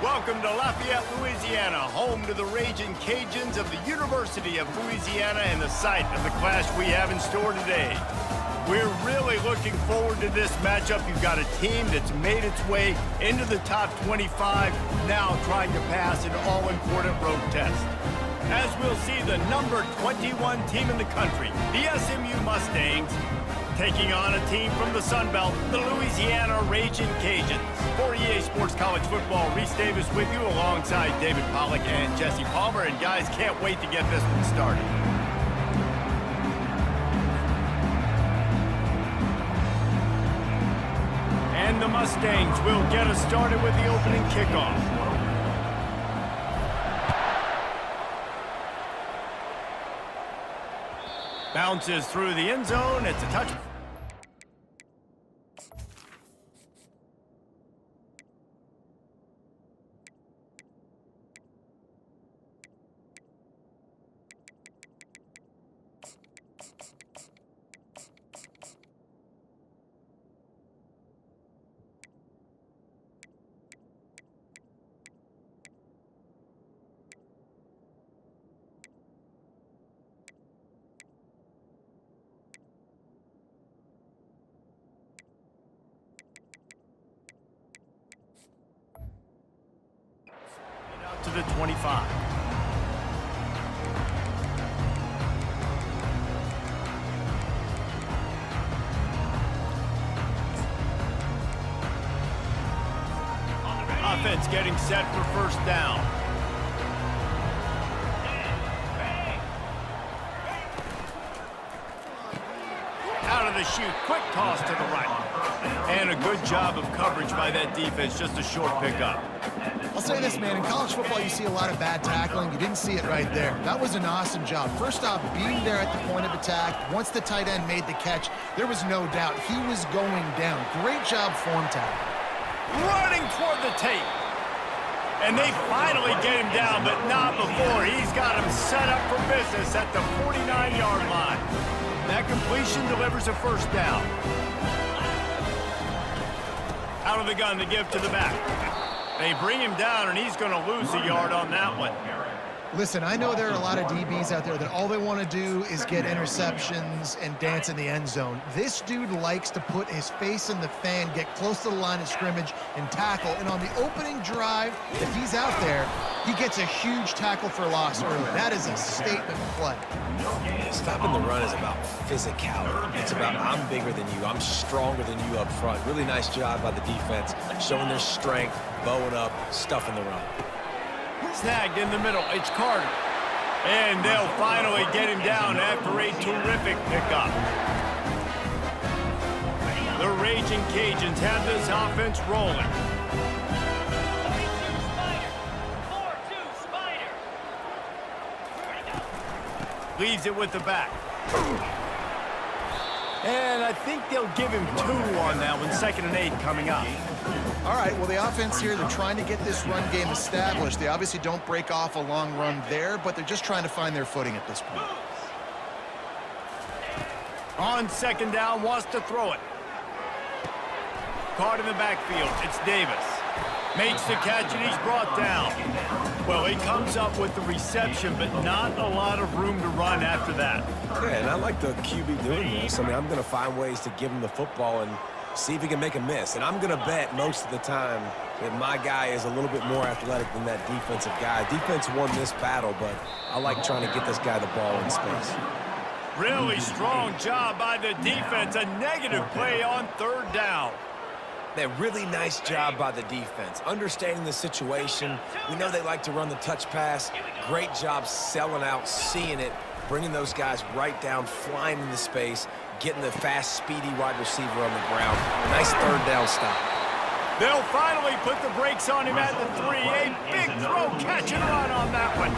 Welcome to Lafayette, Louisiana, home to the Raging Cajuns of the University of Louisiana and the site of the clash we have in store today. We're really looking forward to this matchup. You've got a team that's made its way into the top 25, now trying to pass an all-important road test. As we'll see, the number 21 team in the country, the SMU Mustangs, taking on a team from the Sun Belt, the Louisiana Raging Cajuns. For EA Sports College Football, Reese Davis with you alongside David Pollack and Jesse Palmer. And guys, can't wait to get this one started. And the Mustangs will get us started with the opening kickoff. Bounces through the end zone. It's a touch. To the 25. Offense getting set for first down. Out of the chute, quick toss to the right. And a good job of coverage by that defense, just a short pickup. I'll say this, man, in college football you see a lot of bad tackling. You didn't see it right there. That was an awesome job. First off, being there at the point of attack. Once the tight end made the catch, there was no doubt he was going down. Great job form tackle. Running toward the tape. And they finally get him down, but not before. He's got him set up for business at the 49-yard line. That completion delivers a first down. Out of the gun to give to the back. They bring him down, and he's going to lose a yard on that one. Listen, I know there are a lot of DBs out there that all they want to do is get interceptions and dance in the end zone. This dude likes to put his face in the fan, get close to the line of scrimmage, and tackle. And on the opening drive, if he's out there, he gets a huge tackle for loss early. That is a statement play. Stopping the run is about physicality. It's about I'm bigger than you, I'm stronger than you up front. Really nice job by the defense, showing their strength, bowing up, stuffing the run. Snagged in the middle, it's Carter. And they'll finally get him down after a terrific pickup. The Raging Cajuns have this offense rolling. 4-2 Spider. Leaves it with the back. And I think they'll give him 2 on that one. 2nd and 8 coming up. All right, well, the offense here, they're trying to get this run game established. They obviously don't break off a long run there, but they're just trying to find their footing at this point. On 2nd down, wants to throw it. Caught in the backfield, it's Davis. Makes the catch, and he's brought down. Well, he comes up with the reception, but not a lot of room to run after that. Yeah, and I like the QB doing this. I mean, I'm going to find ways to give him the football and see if he can make a miss. And I'm going to bet most of the time that my guy is a little bit more athletic than that defensive guy. Defense won this battle, but I like trying to get this guy the ball in space. Really strong job by the defense. A negative play on 3rd down. That really nice job by the defense, understanding the situation. We know they like to run the touch pass. Great job selling out, seeing it, bringing those guys right down, flying into space, getting the fast, speedy wide receiver on the ground. Nice 3rd down stop. They'll finally put the brakes on him at the 3. A big throw, catch and run on that one.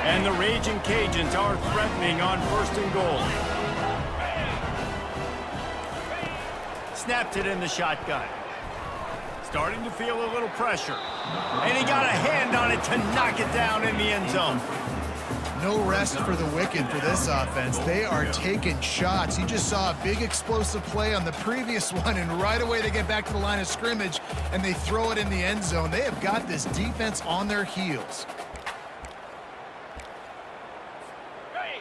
And the Raging Cajuns are threatening on 1st and goal. Snapped it in the shotgun. Starting to feel a little pressure. And he got a hand on it to knock it down in the end zone. No rest for the wicked for this offense. They are taking shots. You just saw a big explosive play on the previous one, and right away they get back to the line of scrimmage and they throw it in the end zone. They have got this defense on their heels.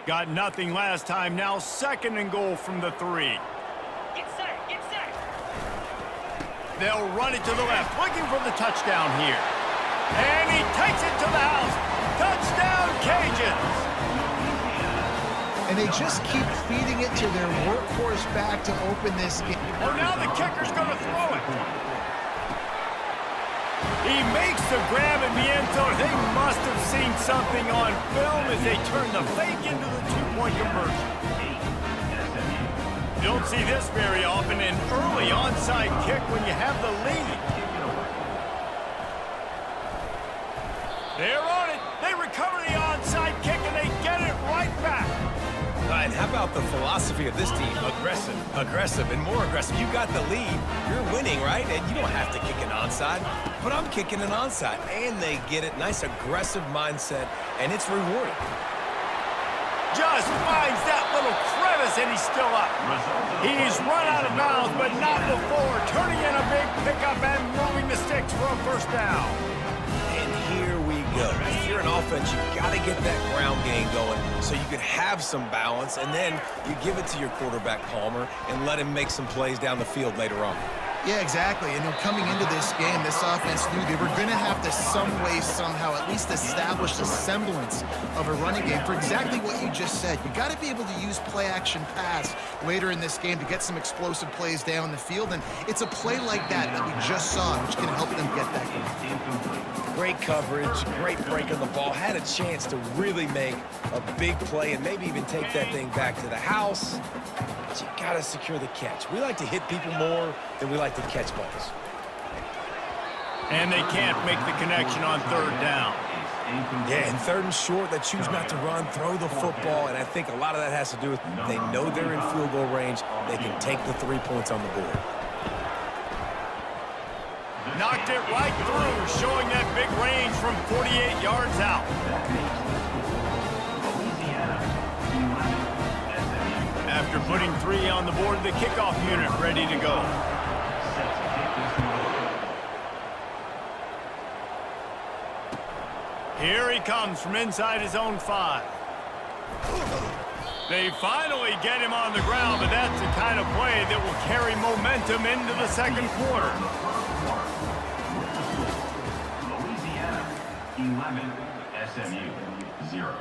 Got nothing last time. Now 2nd and goal from the 3. Get set, get set. They'll run it to the left, looking for the touchdown here. And he takes it to the house. Touchdown, Cajuns! And they just keep feeding it to their workhorse back to open this game. Oh, now the kicker's going to throw it. He makes the grab in the end zone. They must have seen something on film as they turn the fake into the 2-point conversion. You don't see this very often, an early onside kick when you have the lead. They're on it. They recover the onside kick, and they get it right back. And how about the philosophy of this team? Aggressive, aggressive, and more aggressive. You got the lead. You're winning, right? And you don't have to kick an onside. But I'm kicking an onside. And they get it. Nice aggressive mindset, and it's rewarding. Just finds that little crevice, and he's still up. He's run out of bounds, but not before. Turning in a big pickup and moving the sticks for a 1st down. And here we go. If you're an offense, you got to get that ground game going so you can have some balance, and then you give it to your quarterback, Palmer, and let him make some plays down the field later on. Yeah, exactly. And coming into this game, this offense knew they were going to have to some way, somehow, at least establish a semblance of a running game for exactly what you just said. You got to be able to use play-action pass later in this game to get some explosive plays down the field, and it's a play like that we just saw, which can help them get that going. Great coverage, great break on the ball. Had a chance to really make a big play and maybe even take that thing back to the house. But you got to secure the catch. We like to hit people more than we like to catch balls. And they can't make the connection on 3rd down. Yeah, and 3rd and short, they choose not to run, throw the football, and I think a lot of that has to do with they know they're in field goal range. They can take the 3 points on the board. Knocked it right through, showing that big range from 48 yards out. After putting 3 on the board, the kickoff unit ready to go. Here he comes from inside his own 5. They finally get him on the ground, but that's the kind of play that will carry momentum into the 2nd quarter. Louisiana 11, SMU 0.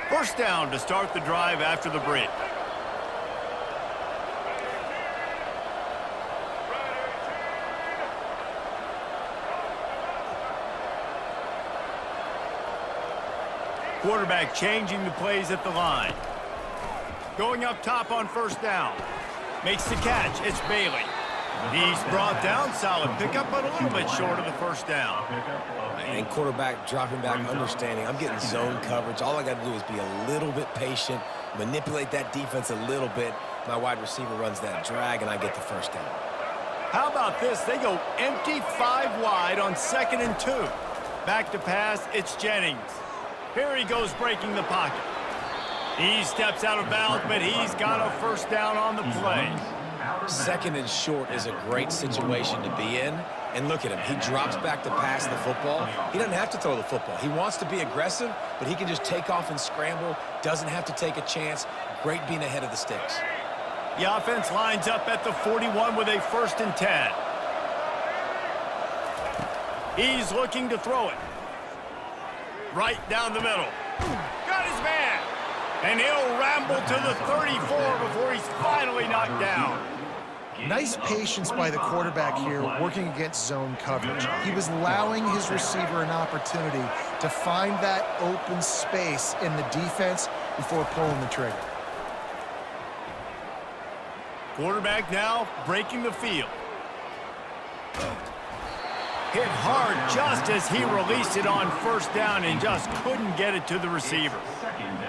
First down to start the drive after the break. Quarterback changing the plays at the line. Going up top on 1st down. Makes the catch. It's Bailey. He's brought down. Solid pickup, but a little bit short of the 1st down. And quarterback dropping back, understanding I'm getting zone coverage. All I got to do is be a little bit patient, manipulate that defense a little bit. My wide receiver runs that drag, and I get the 1st down. How about this? They go empty 5 wide on 2nd and 2. Back to pass. It's Jennings. Here he goes breaking the pocket. He steps out of bounds, but he's got a 1st down on the play. 2nd and short is a great situation to be in. And look at him. He drops back to pass the football. He doesn't have to throw the football. He wants to be aggressive, but he can just take off and scramble. Doesn't have to take a chance. Great being ahead of the sticks. The offense lines up at the 41 with a 1st and 10. He's looking to throw it. Right down the middle. Got his man. And he'll ramble to the 34 before he's finally knocked down. Nice patience by the quarterback here working against zone coverage. He was allowing his receiver an opportunity to find that open space in the defense before pulling the trigger. Quarterback now breaking the field. Hit hard just as he released it on 1st down and just couldn't get it to the receiver.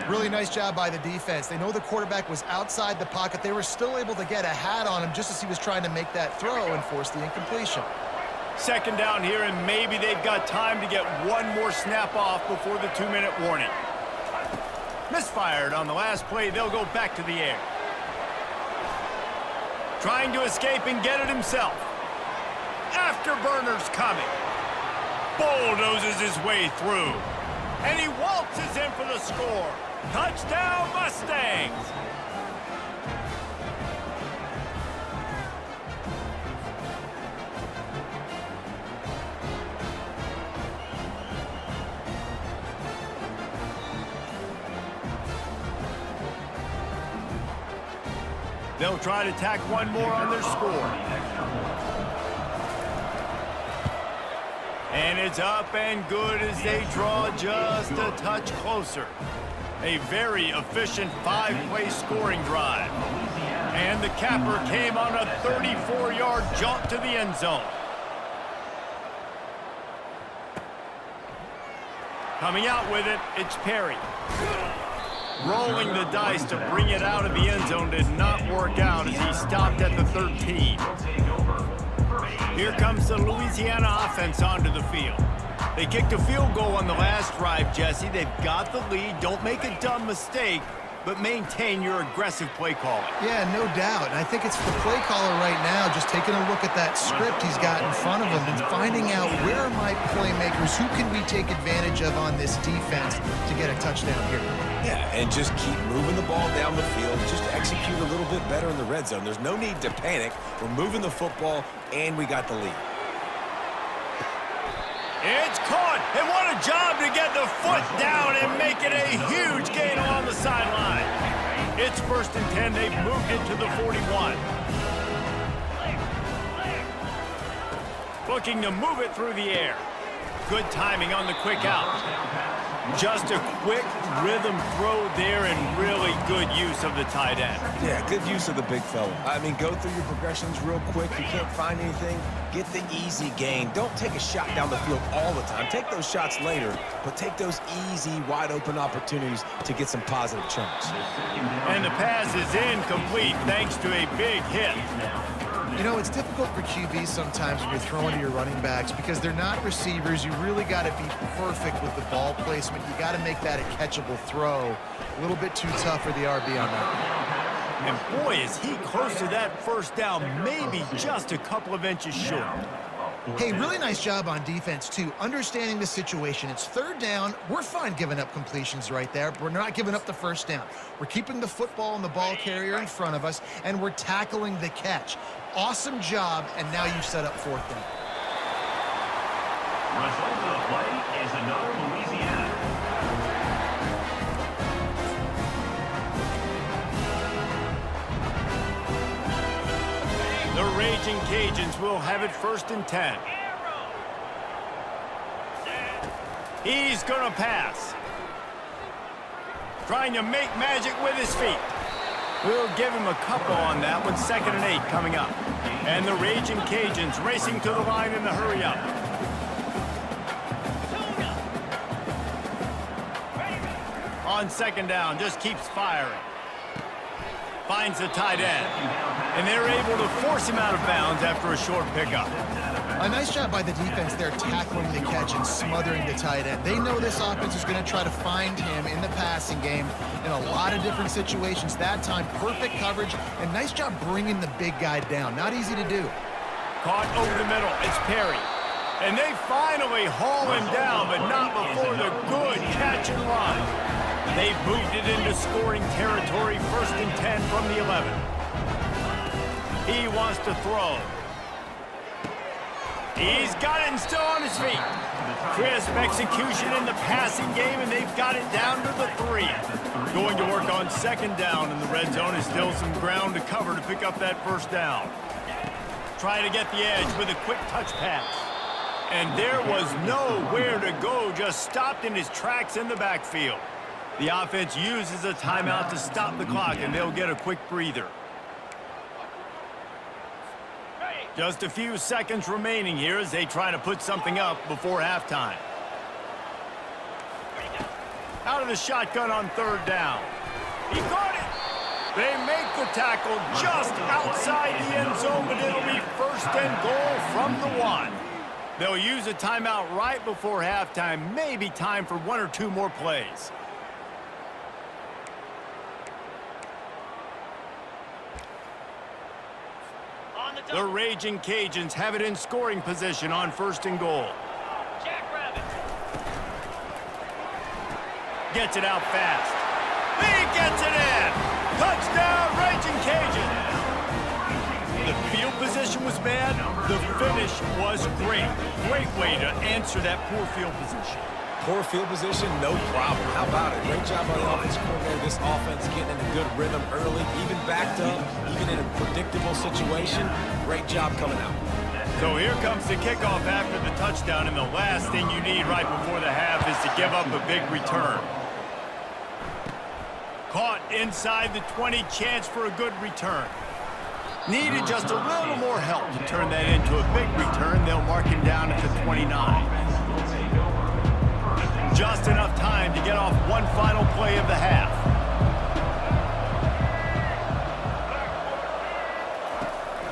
Really nice job by the defense. They know the quarterback was outside the pocket. They were still able to get a hat on him just as he was trying to make that throw and force the incompletion. Second down here, and maybe they've got time to get one more snap off before the 2-minute warning. Misfired on the last play. They'll go back to the air. Trying to escape and get it himself. Afterburner's coming. Bulldozes his way through. And he waltzes in for the score. Touchdown, Mustangs! They'll try to tack one more on their score. And it's up and good as they draw just a touch closer. A very efficient 5-play scoring drive. And the capper came on a 34-yard jump to the end zone. Coming out with it, it's Perry. Rolling the dice to bring it out of the end zone did not work out as he stopped at the 13. Here comes the Louisiana offense onto the field. They kicked a field goal on the last drive, Jesse. They've got the lead. Don't make a dumb mistake, but maintain your aggressive play calling. Yeah, no doubt. And I think it's the play caller right now just taking a look at that script he's got in front of him and finding out where are my playmakers, who can we take advantage of on this defense to get a touchdown here. Yeah, and just keep moving the ball down the field. Just execute a little bit better in the red zone. There's no need to panic. We're moving the football, and we got the lead. It's caught, and what a job to get the foot down and make it a huge gain along the sideline. It's 1st and 10. They've moved it to the 41. Looking to move it through the air. Good timing on the quick out. Just a quick rhythm throw there and really good use of the tight end. Yeah, good use of the big fella. I mean, go through your progressions real quick. You can't find anything, get the easy gain. Don't take a shot down the field all the time. Take those shots later, but take those easy, wide-open opportunities to get some positive chunks. And the pass is incomplete thanks to a big hit. You know, it's difficult for QBs sometimes when you're throwing to your running backs because they're not receivers. You really got to be perfect with the ball placement. You got to make that a catchable throw. A little bit too tough for the RB on that. And boy, is he close to that first down, maybe just a couple of inches short. Hey, really nice job on defense, too. Understanding the situation. It's 3rd down. We're fine giving up completions right there. We're not giving up the first down. We're keeping the football and the ball carrier in front of us, and we're tackling the catch. Awesome job, and now you've set up 4th down. Result of the play is another Louisiana. The Raging Cajuns will have it 1st and 10. He's going to pass. Trying to make magic with his feet. We'll give him a couple on that one. 2nd and 8 coming up. And the Raging Cajuns racing to the line in the hurry up. On 2nd down, just keeps firing. Finds the tight end. And they're able to force him out of bounds after a short pickup. A nice job by the defense there tackling the catch and smothering the tight end. They know this offense is going to try to find him in the passing game in a lot of different situations. That time, perfect coverage, and nice job bringing the big guy down. Not easy to do. Caught over the middle. It's Perry. And they finally haul him down, but not before the good catch and run. They've moved it into scoring territory. 1st and 10 from the 11. He wants to throw. He's got it and still on his feet. Crisp execution in the passing game, and they've got it down to the 3. Going to work on 2nd down, and the red zone is still some ground to cover to pick up that 1st down. Trying to get the edge with a quick touch pass. And there was nowhere to go, just stopped in his tracks in the backfield. The offense uses a timeout to stop the clock, and they'll get a quick breather. Just a few seconds remaining here as they try to put something up before halftime. Out of the shotgun on 3rd down. He got it. They make the tackle just outside the end zone, but it'll be 1st and goal from the 1. They'll use a timeout right before halftime, maybe time for 1 or 2 more plays. On the The double. Raging Cajuns have it in scoring position on 1st and goal. Jackrabbit. Gets it out fast. He gets it in! Touchdown, Raging Cajuns! The field position was bad. The finish was great. Great way to answer that poor field position. Poor field position, no problem. How about it? Great job by the offense coordinator. This offense getting in a good rhythm early, even backed up, even in a predictable situation. Great job coming out. So here comes the kickoff after the touchdown, and the last thing you need right before the half is to give up a big return. Caught inside the 20, chance for a good return. Needed just a little more help to turn that into a big return. They'll mark him down at the 29. Just enough time to get off one final play of the half.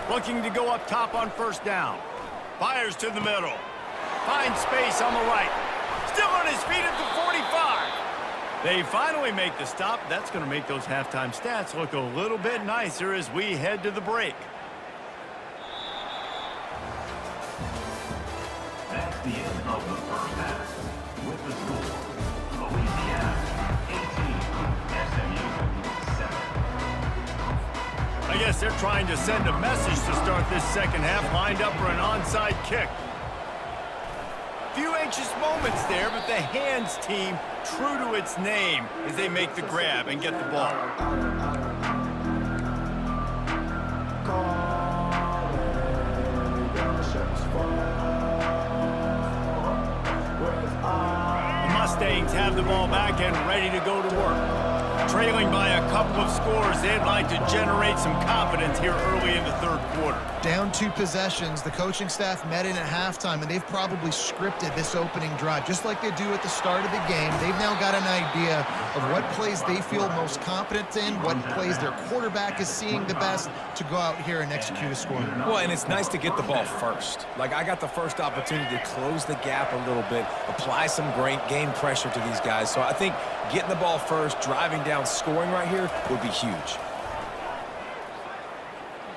Looking to go up top on 1st down. Fires to the middle. Finds space on the right. Still on his feet at the 45. They finally make the stop. That's going to make those halftime stats look a little bit nicer as we head to the break. That's the end of the first half. With the score, Louisiana 18, SMU 7. I guess they're trying to send a message to start this second half, lined up for an onside kick. Few anxious moments there, but the hands team true to its name as they make the grab and get the ball. The Mustangs have the ball back and ready to go to work. Trailing by a couple of scores, they'd like to generate some confidence here early in the 3rd quarter. Down 2 possessions, the coaching staff met in at halftime, and they've probably scripted this opening drive, just like they do at the start of the game. They've now got an idea of what plays they feel most confident in, what plays their quarterback is seeing the best to go out here and execute a score. Well, and it's nice to get the ball first. Like, I got the first opportunity to close the gap a little bit, apply some great game pressure to these guys. So I think getting the ball first, driving down, scoring right here would be huge.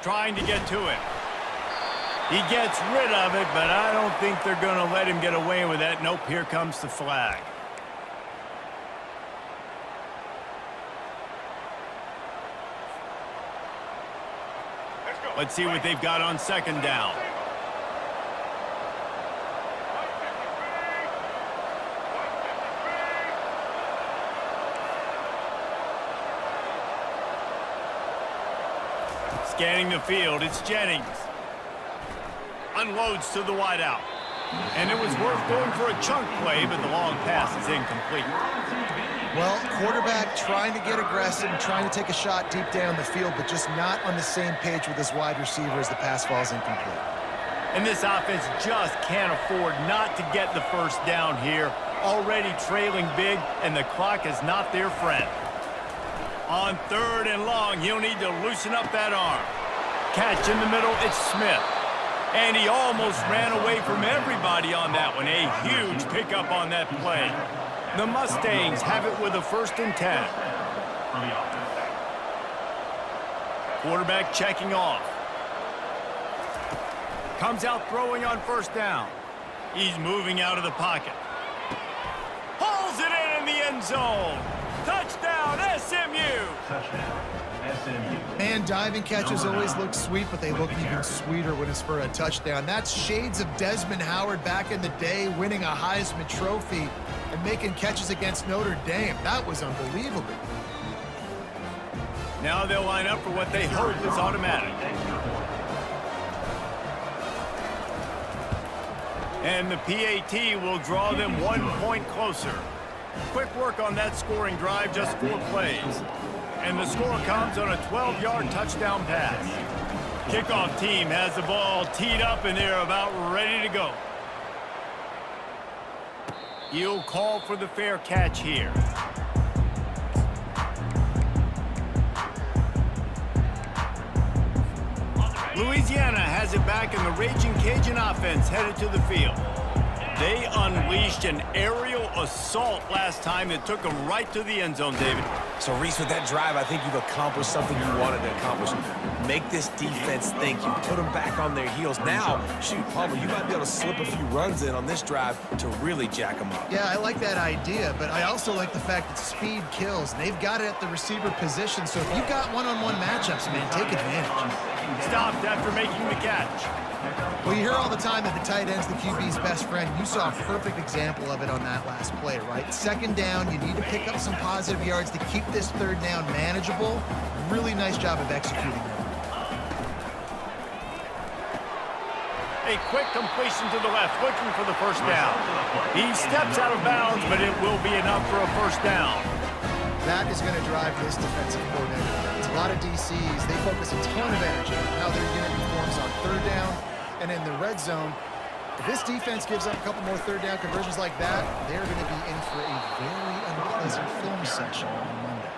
Trying to get to it. He gets rid of it, but I don't think they're going to let him get away with that. Nope, here comes the flag. Let's see what they've got on 2nd down. Scanning the field, it's Jennings. Unloads to the wideout. And it was worth going for a chunk play, but the long pass is incomplete. Well, quarterback trying to get aggressive and trying to take a shot deep down the field, but just not on the same page with his wide receiver as the pass falls incomplete. And this offense just can't afford not to get the 1st down here. Already trailing big, and the clock is not their friend. On 3rd and long, he'll need to loosen up that arm. Catch in the middle, it's Smith. And he almost ran away from everybody on that one. A huge pickup on that play. The Mustangs have it with a 1st and 10. Quarterback checking off. Comes out throwing on 1st down. He's moving out of the pocket. Pulls it in the end zone. Touchdown, SMU! Touchdown, SMU. Man, diving catches always look sweet, but they look even sweeter when it's for a touchdown. That's shades of Desmond Howard back in the day, winning a Heisman Trophy and making catches against Notre Dame. That was unbelievable. Now they'll line up for what they hope is automatic. And the PAT will draw them 1 point closer. Quick work on that scoring drive, just 4 plays. And the score comes on a 12-yard touchdown pass. Kickoff team has the ball teed up, and they're about ready to go. He'll call for the fair catch here. Louisiana has it back, and the Raging Cajun offense headed to the field. They unleashed an aerial assault last time that took them right to the end zone, David. So, Reese, with that drive, I think you've accomplished something you wanted to accomplish. Make this defense think. You put them back on their heels. Now, shoot, Palmer, you might be able to slip a few runs in on this drive to really jack them up. Yeah, I like that idea, but I also like the fact that speed kills. They've got it at the receiver position, so if you've got one-on-one matchups, man, take advantage. Stopped after making the catch. Well, you hear all the time that the tight end's the QB's best friend. You saw a perfect example of it on that last play, right? Second down, you need to pick up some positive yards to keep this third down manageable. Really nice job of executing that. A quick completion to the left, looking for the first down. He steps out of bounds, but it will be enough for a first down. That is going to drive this defensive coordinator. It's a lot of DCs. They focus a ton of energy on how their unit performs on third down and in the red zone. If this defense gives up a couple more third down conversions like that, they're going to be in for a very unpleasant film session on Monday.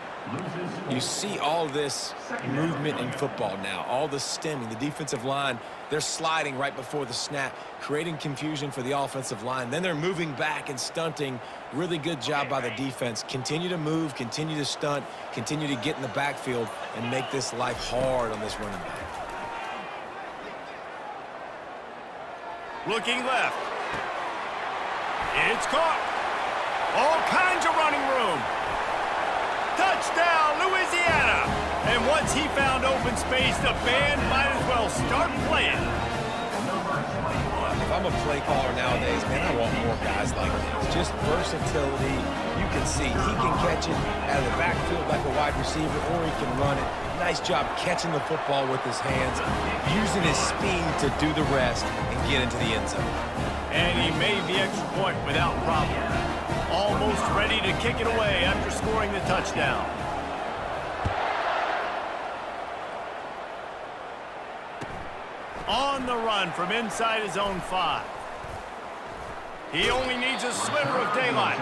You see all this movement in football now, all the stemming, the defensive line, they're sliding right before the snap, creating confusion for the offensive line. Then they're moving back and stunting. Really good job by the defense. Continue to move, continue to stunt, continue to get in the backfield and make this life hard on this running back. Looking left. It's caught. All kinds of running room. Touchdown, Louisiana! And once he found open space, the band might as well start playing. If I'm a play caller nowadays, man, I want more guys like this. Just versatility. You can see he can catch it out of the backfield like a wide receiver, or he can run it. Nice job catching the football with his hands, using his speed to do the rest and get into the end zone. And he made the extra point without problem. Almost ready to kick it away after scoring the touchdown. On the run from inside his own 5. He only needs a sliver of daylight.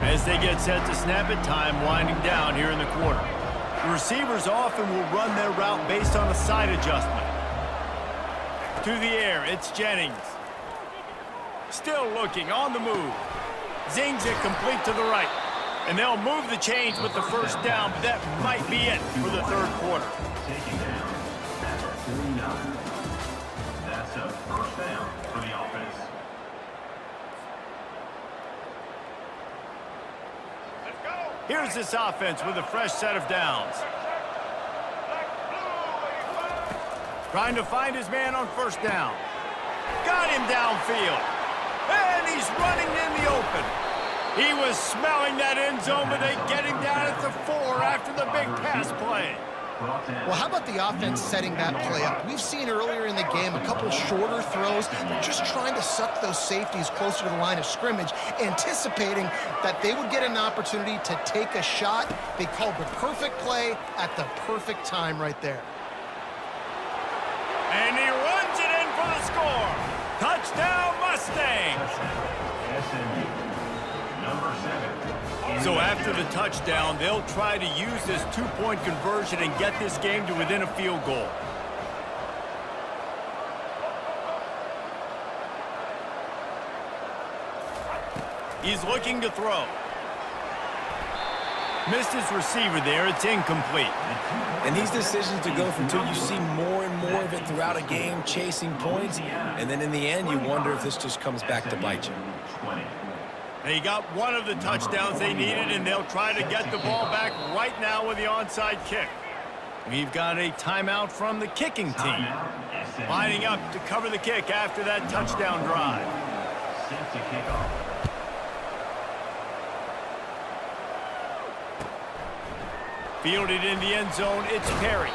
As they get set to snap it, time winding down here in the quarter. The receivers often will run their route based on a side adjustment. To the air, it's Jennings. Still looking, on the move. Zings it complete to the right. And they'll move the chains with the first down, but that might be it for the third quarter. Taking down at the 49. That's a first down for the offense. Here's this offense with a fresh set of downs. Trying to find his man on first down. Got him downfield. And he's running in the open. He was smelling that end zone, but they get him down at the 4 after the big pass play. Well, how about the offense setting that play up? We've seen earlier in the game a couple shorter throws. They're just trying to suck those safeties closer to the line of scrimmage, anticipating that they would get an opportunity to take a shot. They called the perfect play at the perfect time right there. And he runs it in for the score. Touchdown, Mustangs! SMU, number 7. So after the touchdown, they'll try to use this two-point conversion and get this game to within a field goal. He's looking to throw. Missed his receiver there. It's incomplete. And these decisions to go for 2, you see more and more of it throughout a game, chasing points. And then in the end, you wonder if this just comes back to bite you. They got one of the touchdowns they needed, and they'll try to get the ball back right now with the onside kick. We've got a timeout from the kicking team, lining up to cover the kick after that touchdown drive. Set to kick off. Fielded in the end zone, it's Perry.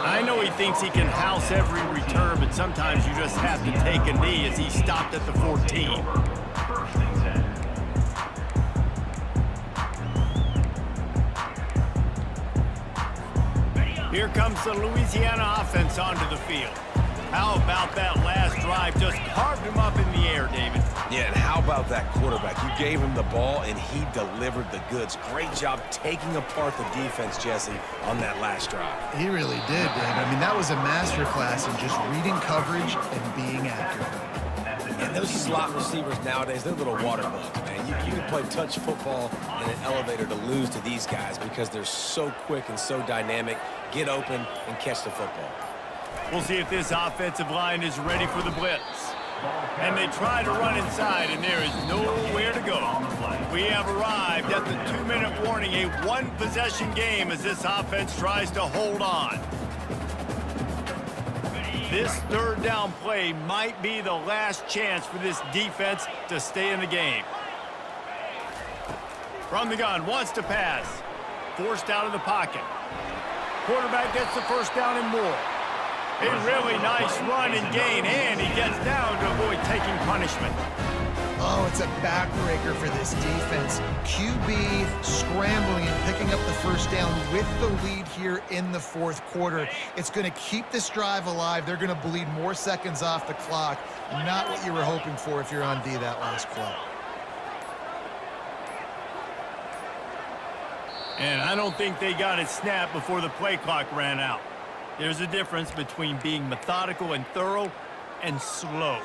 I know he thinks he can house every return, but sometimes you just have to take a knee as he stopped at the 14. First and 10. Here comes the Louisiana offense onto the field. How about that last drive? drive just carved him up in the air, David. Yeah, and how about that quarterback? You gave him the ball, and he delivered the goods. Great job taking apart the defense, Jesse, on that last drive. He really did, David. I mean, that was a masterclass in just reading coverage and being accurate. And those slot receivers nowadays, they're little water bugs, man. You can play touch football in an elevator to lose to these guys because they're so quick and so dynamic. Get open and catch the football. We'll see if this offensive line is ready for the blitz. And they try to run inside, and there is nowhere to go. We have arrived at the 2-minute warning, a one-possession game as this offense tries to hold on. This third down play might be the last chance for this defense to stay in the game. From the gun, wants to pass. Forced out of the pocket. Quarterback gets the first down and more. A really nice run and gain, and he gets down to avoid taking punishment. Oh, it's a backbreaker for this defense. QB scrambling and picking up the first down with the lead here in the fourth quarter. It's going to keep this drive alive. They're going to bleed more seconds off the clock. Not what you were hoping for if you're on D that last play. And I don't think they got it snapped before the play clock ran out. There's a difference between being methodical and thorough and slow.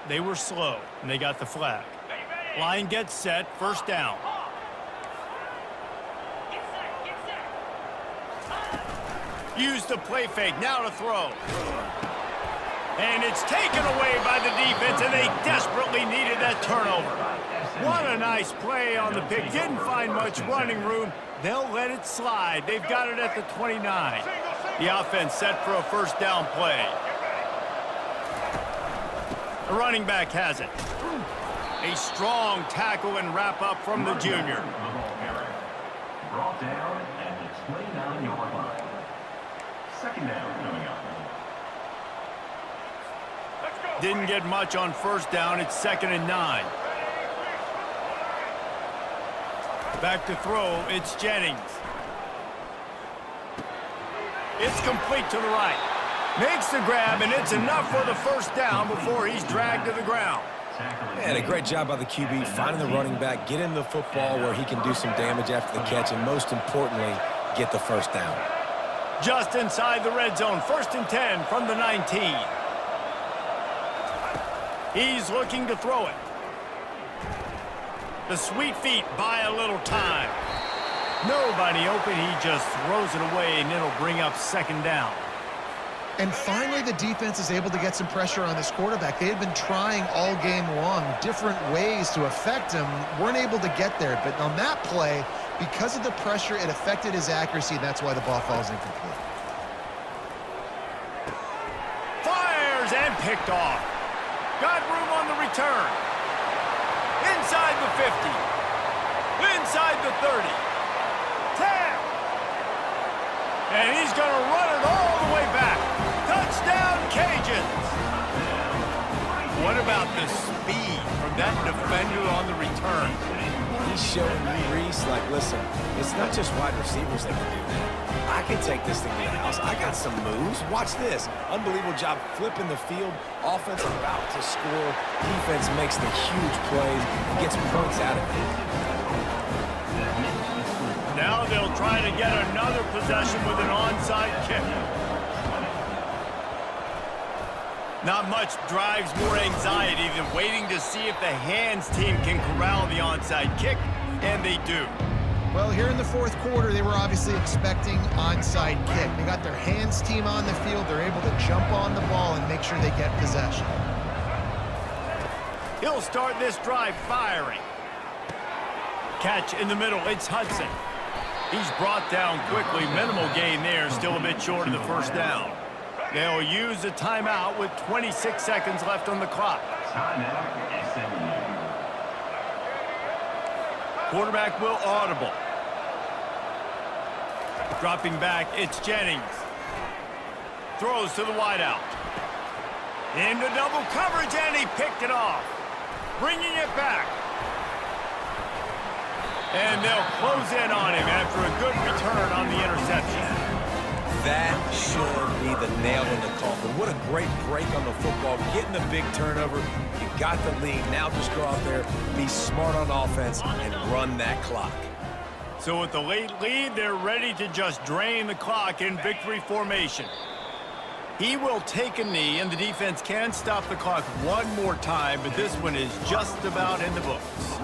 They were slow, and they got the flag. Line gets set, first down. Use the play fake, now to throw. And it's taken away by the defense, and they desperately needed that turnover. What a nice play on the pick. Didn't find much running room. They'll let it slide. They've got it at the 29. The offense set for a first down play. The running back has it. A strong tackle and wrap up from the junior. Brought down at the 29-yard line. Second down coming up. Didn't get much on first down. It's 2nd and 9. Back to throw. It's Jennings. It's complete to the right. Makes the grab, and it's enough for the first down before he's dragged to the ground. And a great job by the QB, finding the running back, get him the football where he can do some damage after the catch, and most importantly, get the first down. Just inside the red zone, 1st and 10 from the 19. He's looking to throw it. The sweet feet buy a little time. Nobody open, he just throws it away, and it'll bring up 2nd down. And finally, the defense is able to get some pressure on this quarterback. They had been trying all game long different ways to affect him, weren't able to get there. But on that play, because of the pressure, it affected his accuracy, and that's why the ball falls incomplete. Fires and picked off. Got room on the return. Inside the 50. Inside the 30. 10. And he's going to run it all the way back. Touchdown, Cajuns. What about the speed from that defender on the return? He's showing me, Reese, like, listen, it's not just wide receivers that can do that. I can take this thing to the house. I got some moves. Watch this. Unbelievable job flipping the field. Offense about to score. Defense makes the huge plays and gets points out of it. Now they'll try to get another possession with an onside kick. Not much drives more anxiety than waiting to see if the hands team can corral the onside kick, and they do. Well, here in the fourth quarter, they were obviously expecting onside kick. They got their hands team on the field. They're able to jump on the ball and make sure they get possession. He'll start this drive firing. Catch in the middle. It's Hudson. He's brought down quickly. Minimal gain there. Still a bit short of the first down. They'll use a timeout with 26 seconds left on the clock. Timeout, SMU. Quarterback will audible. Dropping back, it's Jennings. Throws to the wideout. Into double coverage, and he picked it off. Bringing it back. And they'll close in on him after a good return on the interception. That should be the nail in the coffin. What a great break on the football. Getting the big turnover. You got the lead. Now just go out there, be smart on offense, and run that clock. So with the late lead, they're ready to just drain the clock in victory formation. He will take a knee, and the defense can stop the clock one more time, but this one is just about in the books.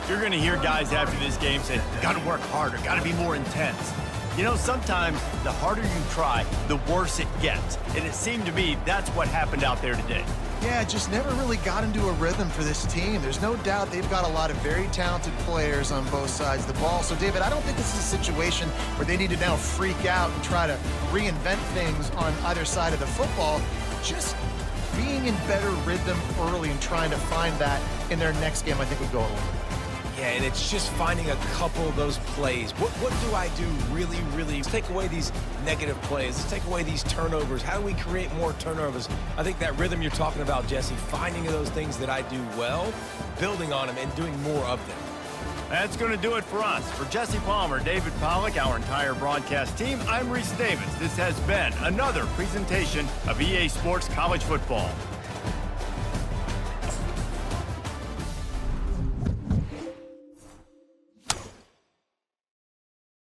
You're going to hear guys after this game say, got to work harder, got to be more intense. You know, sometimes the harder you try, the worse it gets. And it seemed to me that's what happened out there today. Yeah, just never really got into a rhythm for this team. There's no doubt they've got a lot of very talented players on both sides of the ball. So, David, I don't think this is a situation where they need to now freak out and try to reinvent things on either side of the football. Just being in better rhythm early and trying to find that in their next game, I think would go a long way. Yeah, and it's just finding a couple of those plays. What do I do really? Let's take away these negative plays. Let's take away these turnovers. How do we create more turnovers? I think that rhythm you're talking about, Jesse, finding those things that I do well, building on them, and doing more of them. That's going to do it for us. For Jesse Palmer, David Pollack, our entire broadcast team, I'm Reese Davis. This has been another presentation of EA Sports College Football.